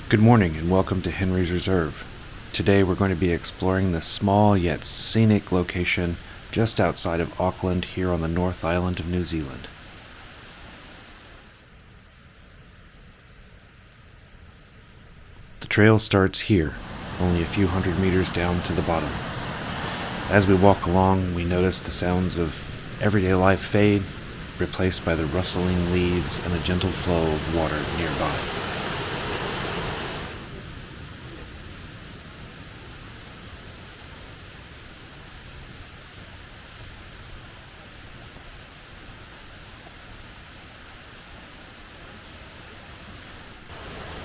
Good morning and welcome to Henry's Reserve. Today we're going to be exploring this small yet scenic location just outside of Auckland here on the North Island of New Zealand. The trail starts here, only a few hundred meters down to the bottom. As we walk along, we notice the sounds of everyday life fade, replaced by the rustling leaves and a gentle flow of water nearby.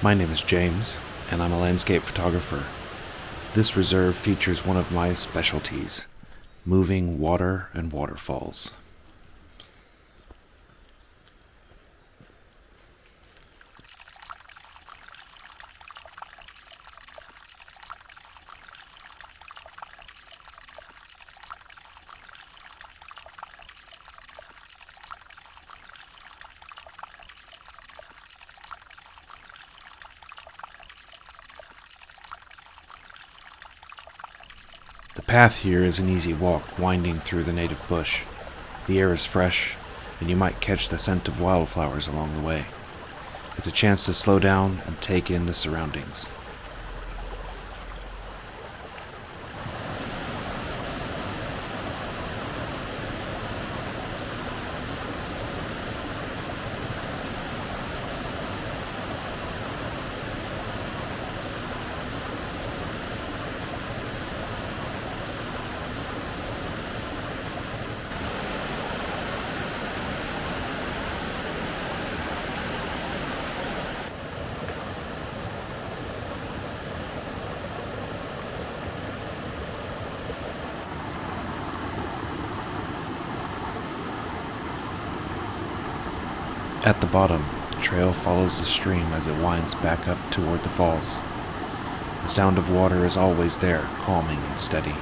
My name is James, and I'm a landscape photographer. This reserve features one of my specialties, moving water and waterfalls. The path here is an easy walk, winding through the native bush. The air is fresh, and you might catch the scent of wildflowers along the way. It's a chance to slow down and take in the surroundings. At the bottom, the trail follows the stream as it winds back up toward the falls. The sound of water is always there, calming and steady.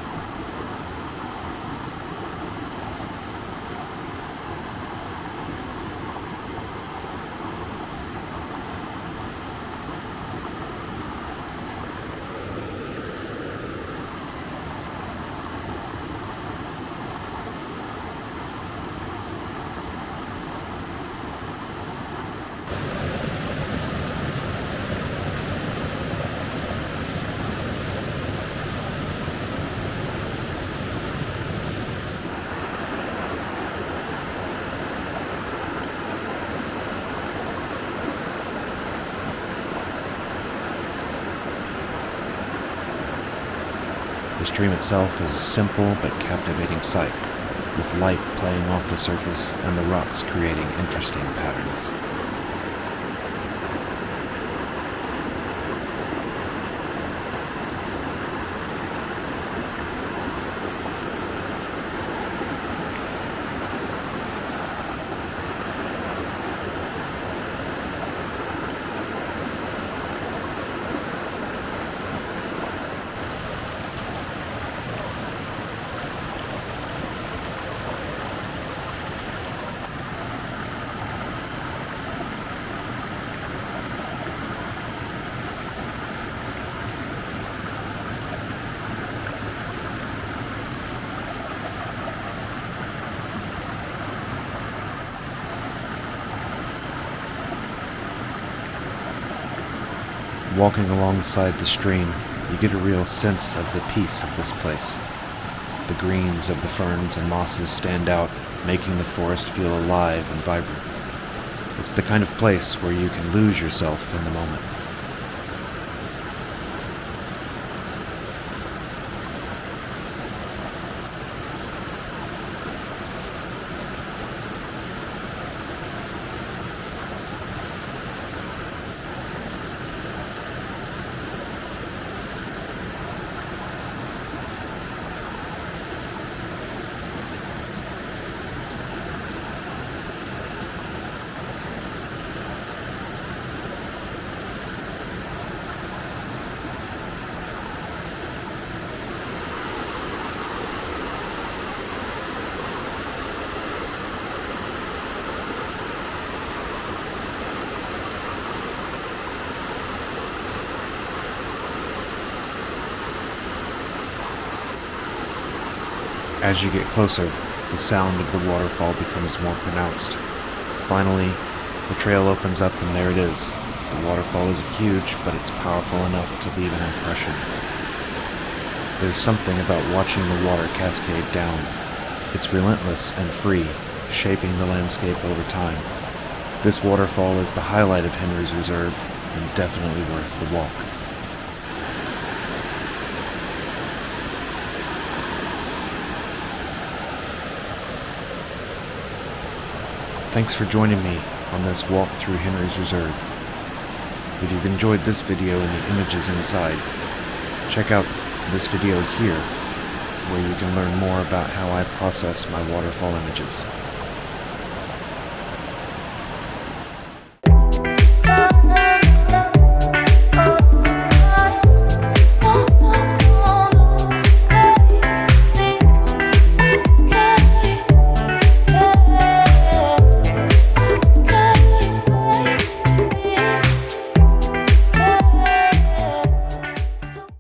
The stream itself is a simple but captivating sight, with light playing off the surface and the rocks creating interesting patterns. Walking alongside the stream, you get a real sense of the peace of this place. The greens of the ferns and mosses stand out, making the forest feel alive and vibrant. It's the kind of place where you can lose yourself in the moment. As you get closer, the sound of the waterfall becomes more pronounced. Finally, the trail opens up and there it is. The waterfall isn't huge, but it's powerful enough to leave an impression. There's something about watching the water cascade down. It's relentless and free, shaping the landscape over time. This waterfall is the highlight of Henry's Reserve, and definitely worth the walk. Thanks for joining me on this walk through Henry's Reserve. If you've enjoyed this video and the images inside, check out this video here, where you can learn more about how I process my waterfall images.